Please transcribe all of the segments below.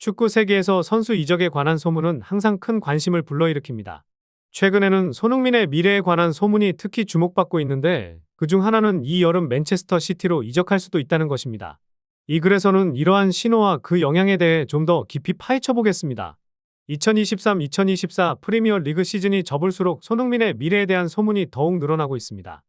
축구 세계에서 선수 이적에 관한 소문은 항상 큰 관심을 불러일으킵니다. 최근에는 손흥민의 미래에 관한 소문이 특히 주목받고 있는데 그중 하나는 이 여름 맨체스터 시티로 이적할 수도 있다는 것입니다. 이 글에서는 이러한 신호와 그 영향에 대해 좀 더 깊이 파헤쳐 보겠습니다. 2023-2024 프리미어 리그 시즌이 접을수록 손흥민의 미래에 대한 소문이 더욱 늘어나고 있습니다.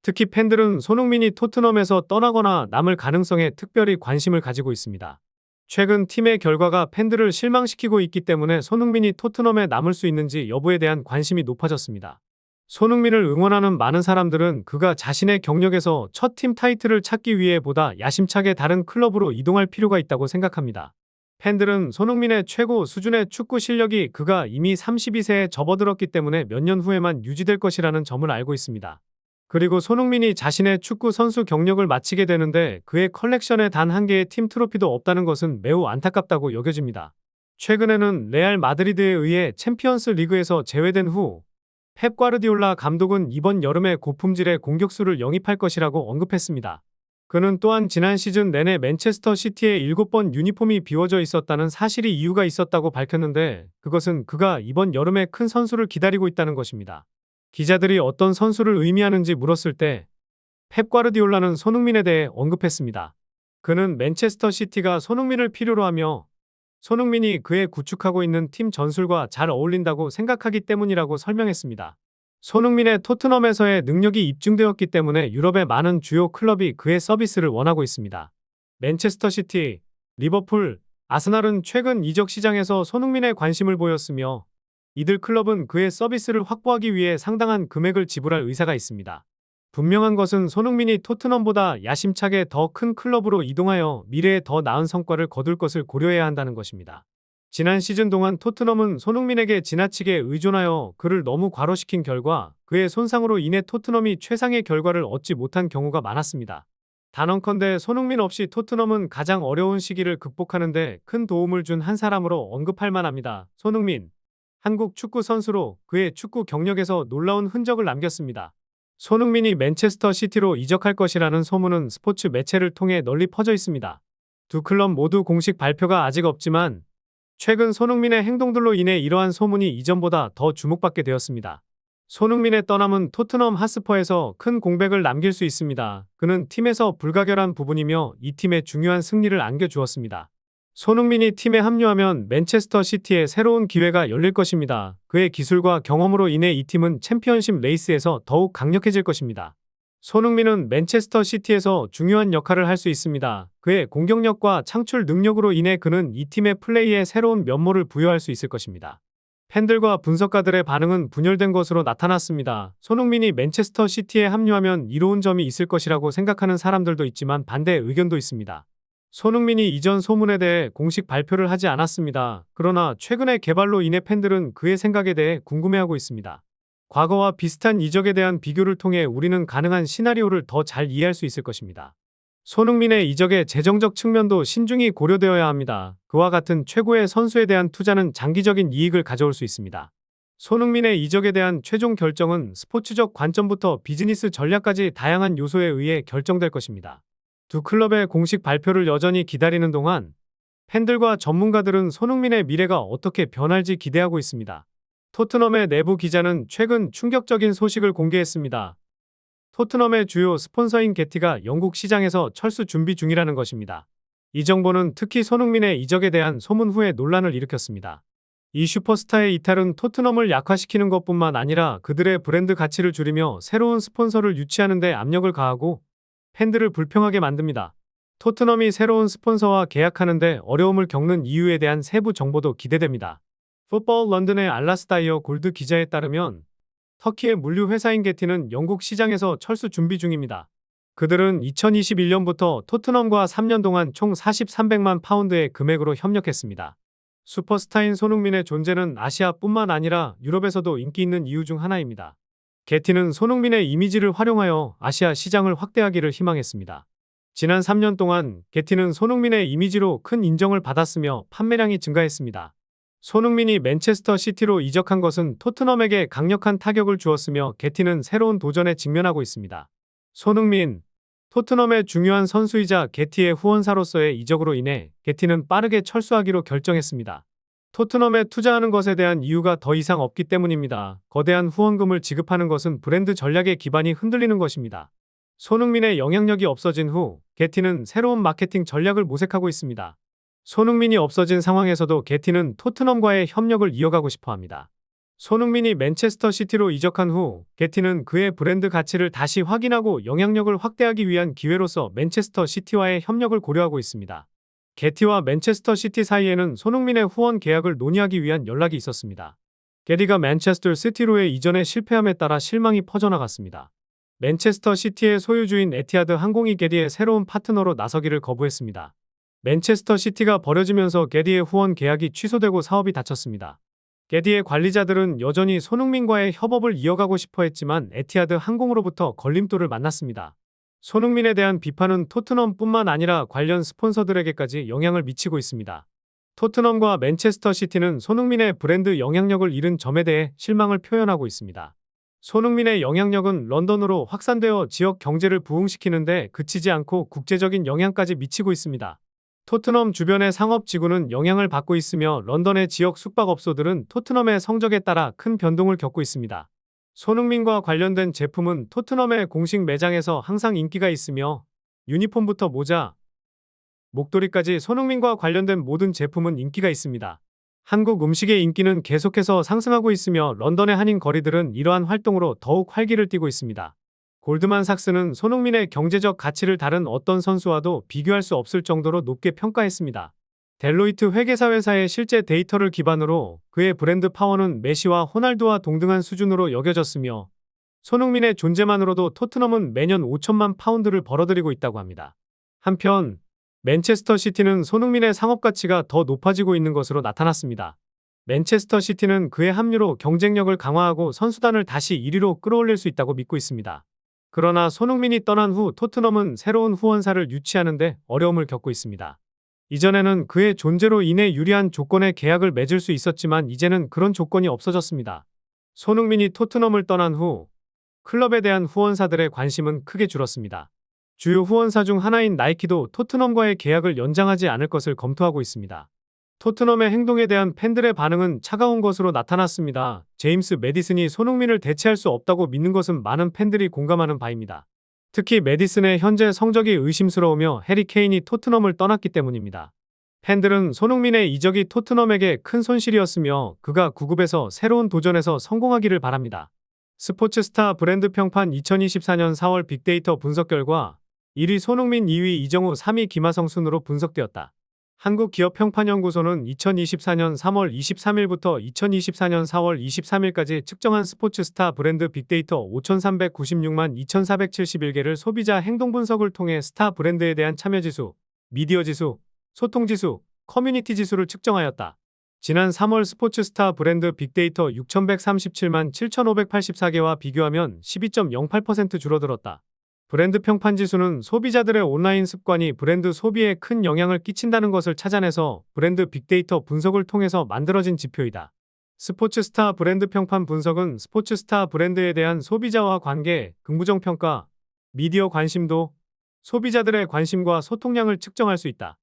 특히 팬들은 손흥민이 토트넘에서 떠나거나 남을 가능성에 특별히 관심을 가지고 있습니다. 최근 팀의 결과가 팬들을 실망시키고 있기 때문에 손흥민이 토트넘에 남을 수 있는지 여부에 대한 관심이 높아졌습니다. 손흥민을 응원하는 많은 사람들은 그가 자신의 경력에서 첫 팀 타이틀을 찾기 위해 보다 야심차게 다른 클럽으로 이동할 필요가 있다고 생각합니다. 팬들은 손흥민의 최고 수준의 축구 실력이 그가 이미 32세에 접어들었기 때문에 몇 년 후에만 유지될 것이라는 점을 알고 있습니다. 그리고 손흥민이 자신의 축구 선수 경력을 마치게 되는데 그의 컬렉션에 단 한 개의 팀 트로피도 없다는 것은 매우 안타깝다고 여겨집니다. 최근에는 레알 마드리드에 의해 챔피언스 리그에서 제외된 후 펩 과르디올라 감독은 이번 여름에 고품질의 공격수를 영입할 것이라고 언급했습니다. 그는 또한 지난 시즌 내내 맨체스터 시티에 7번 유니폼이 비워져 있었다는 사실이 이유가 있었다고 밝혔는데 그것은 그가 이번 여름에 큰 선수를 기다리고 있다는 것입니다. 기자들이 어떤 선수를 의미하는지 물었을 때 펩 과르디올라는 손흥민에 대해 언급했습니다. 그는 맨체스터 시티가 손흥민을 필요로 하며 손흥민이 그의 구축하고 있는 팀 전술과 잘 어울린다고 생각하기 때문이라고 설명했습니다. 손흥민의 토트넘에서의 능력이 입증되었기 때문에 유럽의 많은 주요 클럽이 그의 서비스를 원하고 있습니다. 맨체스터 시티, 리버풀, 아스날은 최근 이적 시장에서 손흥민에 관심을 보였으며 이들 클럽은 그의 서비스를 확보하기 위해 상당한 금액을 지불할 의사가 있습니다. 분명한 것은 손흥민이 토트넘보다 야심차게 더 큰 클럽으로 이동하여 미래에 더 나은 성과를 거둘 것을 고려해야 한다는 것입니다. 지난 시즌 동안 토트넘은 손흥민에게 지나치게 의존하여 그를 너무 과로시킨 결과 그의 손상으로 인해 토트넘이 최상의 결과를 얻지 못한 경우가 많았습니다. 단언컨대 손흥민 없이 토트넘은 가장 어려운 시기를 극복하는 데 큰 도움을 준 한 사람으로 언급할 만합니다. 손흥민, 한국 축구 선수로 그의 축구 경력에서 놀라운 흔적을 남겼습니다. 손흥민이 맨체스터 시티로 이적할 것이라는 소문은 스포츠 매체를 통해 널리 퍼져 있습니다. 두 클럽 모두 공식 발표가 아직 없지만 최근 손흥민의 행동들로 인해 이러한 소문이 이전보다 더 주목받게 되었습니다. 손흥민의 떠남은 토트넘 핫스퍼에서 큰 공백을 남길 수 있습니다. 그는 팀에서 불가결한 부분이며 이 팀에 중요한 승리를 안겨주었습니다. 손흥민이 팀에 합류하면 맨체스터 시티에 새로운 기회가 열릴 것입니다. 그의 기술과 경험으로 인해 이 팀은 챔피언십 레이스에서 더욱 강력해질 것입니다. 손흥민은 맨체스터 시티에서 중요한 역할을 할 수 있습니다. 그의 공격력과 창출 능력으로 인해 그는 이 팀의 플레이에 새로운 면모를 부여할 수 있을 것입니다. 팬들과 분석가들의 반응은 분열된 것으로 나타났습니다. 손흥민이 맨체스터 시티에 합류하면 이로운 점이 있을 것이라고 생각하는 사람들도 있지만 반대 의견도 있습니다. 손흥민이 이전 소문에 대해 공식 발표를 하지 않았습니다. 그러나 최근의 개발로 인해 팬들은 그의 생각에 대해 궁금해하고 있습니다. 과거와 비슷한 이적에 대한 비교를 통해 우리는 가능한 시나리오를 더 잘 이해할 수 있을 것입니다. 손흥민의 이적의 재정적 측면도 신중히 고려되어야 합니다. 그와 같은 최고의 선수에 대한 투자는 장기적인 이익을 가져올 수 있습니다. 손흥민의 이적에 대한 최종 결정은 스포츠적 관점부터 비즈니스 전략까지 다양한 요소에 의해 결정될 것입니다. 두 클럽의 공식 발표를 여전히 기다리는 동안 팬들과 전문가들은 손흥민의 미래가 어떻게 변할지 기대하고 있습니다. 토트넘의 내부 기자는 최근 충격적인 소식을 공개했습니다. 토트넘의 주요 스폰서인 게티가 영국 시장에서 철수 준비 중이라는 것입니다. 이 정보는 특히 손흥민의 이적에 대한 소문 후에 논란을 일으켰습니다. 이 슈퍼스타의 이탈은 토트넘을 약화시키는 것뿐만 아니라 그들의 브랜드 가치를 줄이며 새로운 스폰서를 유치하는 데 압력을 가하고 팬들을 불평하게 만듭니다. 토트넘이 새로운 스폰서와 계약하는데 어려움을 겪는 이유에 대한 세부 정보도 기대됩니다. 풋볼 런던의 알라스다이어 골드 기자에 따르면 터키의 물류 회사인 게티는 영국 시장에서 철수 준비 중입니다. 그들은 2021년부터 토트넘과 3년 동안 총 4300만 파운드의 금액으로 협력했습니다. 슈퍼스타인 손흥민의 존재는 아시아뿐만 아니라 유럽에서도 인기 있는 이유 중 하나입니다. 게티는 손흥민의 이미지를 활용하여 아시아 시장을 확대하기를 희망했습니다. 지난 3년 동안 게티는 손흥민의 이미지로 큰 인정을 받았으며 판매량이 증가했습니다. 손흥민이 맨체스터 시티로 이적한 것은 토트넘에게 강력한 타격을 주었으며 게티는 새로운 도전에 직면하고 있습니다. 손흥민, 토트넘의 중요한 선수이자 게티의 후원사로서의 이적으로 인해 게티는 빠르게 철수하기로 결정했습니다. 토트넘에 투자하는 것에 대한 이유가 더 이상 없기 때문입니다. 거대한 후원금을 지급하는 것은 브랜드 전략의 기반이 흔들리는 것입니다. 손흥민의 영향력이 없어진 후 게티는 새로운 마케팅 전략을 모색하고 있습니다. 손흥민이 없어진 상황에서도 게티는 토트넘과의 협력을 이어가고 싶어 합니다. 손흥민이 맨체스터 시티로 이적한 후 게티는 그의 브랜드 가치를 다시 확인하고 영향력을 확대하기 위한 기회로서 맨체스터 시티와의 협력을 고려하고 있습니다. 게티와 맨체스터 시티 사이에는 손흥민의 후원 계약을 논의하기 위한 연락이 있었습니다. 게티가 맨체스터 시티로의 이전에 실패함에 따라 실망이 퍼져나갔습니다. 맨체스터 시티의 소유주인 에티하드 항공이 게티의 새로운 파트너로 나서기를 거부했습니다. 맨체스터 시티가 버려지면서 게티의 후원 계약이 취소되고 사업이 닫혔습니다. 게티의 관리자들은 여전히 손흥민과의 협업을 이어가고 싶어 했지만 에티하드 항공으로부터 걸림돌을 만났습니다. 손흥민에 대한 비판은 토트넘뿐만 아니라 관련 스폰서들에게까지 영향을 미치고 있습니다. 토트넘과 맨체스터 시티는 손흥민의 브랜드 영향력을 잃은 점에 대해 실망을 표현하고 있습니다. 손흥민의 영향력은 런던으로 확산되어 지역 경제를 부흥시키는데 그치지 않고 국제적인 영향까지 미치고 있습니다. 토트넘 주변의 상업지구는 영향을 받고 있으며 런던의 지역 숙박업소들은 토트넘의 성적에 따라 큰 변동을 겪고 있습니다. 손흥민과 관련된 제품은 토트넘의 공식 매장에서 항상 인기가 있으며 유니폼부터 모자, 목도리까지 손흥민과 관련된 모든 제품은 인기가 있습니다. 한국 음식의 인기는 계속해서 상승하고 있으며 런던의 한인 거리들은 이러한 활동으로 더욱 활기를 띠고 있습니다. 골드만삭스는 손흥민의 경제적 가치를 다른 어떤 선수와도 비교할 수 없을 정도로 높게 평가했습니다. 델로이트 회계사 회사의 실제 데이터를 기반으로 그의 브랜드 파워는 메시와 호날두와 동등한 수준으로 여겨졌으며 손흥민의 존재만으로도 토트넘은 매년 5천만 파운드를 벌어들이고 있다고 합니다. 한편 맨체스터 시티는 손흥민의 상업 가치가 더 높아지고 있는 것으로 나타났습니다. 맨체스터 시티는 그의 합류로 경쟁력을 강화하고 선수단을 다시 1위로 끌어올릴 수 있다고 믿고 있습니다. 그러나 손흥민이 떠난 후 토트넘은 새로운 후원사를 유치하는 데 어려움을 겪고 있습니다. 이전에는 그의 존재로 인해 유리한 조건의 계약을 맺을 수 있었지만 이제는 그런 조건이 없어졌습니다. 손흥민이 토트넘을 떠난 후 클럽에 대한 후원사들의 관심은 크게 줄었습니다. 주요 후원사 중 하나인 나이키도 토트넘과의 계약을 연장하지 않을 것을 검토하고 있습니다. 토트넘의 행동에 대한 팬들의 반응은 차가운 것으로 나타났습니다. 제임스 매디슨이 손흥민을 대체할 수 없다고 믿는 것은 많은 팬들이 공감하는 바입니다. 특히 매디슨의 현재 성적이 의심스러우며 해리 케인이 토트넘을 떠났기 때문입니다. 팬들은 손흥민의 이적이 토트넘에게 큰 손실이었으며 그가 9급에서 새로운 도전에서 성공하기를 바랍니다. 스포츠스타 브랜드 평판 2024년 4월 빅데이터 분석 결과 1위 손흥민, 2위 이정우, 3위 김하성 순으로 분석되었다. 한국기업평판연구소는 2024년 3월 23일부터 2024년 4월 23일까지 측정한 스포츠스타 브랜드 빅데이터 5,396만 2,471개를 소비자 행동 분석을 통해 스타 브랜드에 대한 참여지수, 미디어지수, 소통지수, 커뮤니티지수를 측정하였다. 지난 3월 스포츠스타 브랜드 빅데이터 6,137만 7,584개와 비교하면 12.08% 줄어들었다. 브랜드 평판 지수는 소비자들의 온라인 습관이 브랜드 소비에 큰 영향을 끼친다는 것을 찾아내서 브랜드 빅데이터 분석을 통해서 만들어진 지표이다. 스포츠스타 브랜드 평판 분석은 스포츠스타 브랜드에 대한 소비자와 관계, 긍부정 평가, 미디어 관심도, 소비자들의 관심과 소통량을 측정할 수 있다.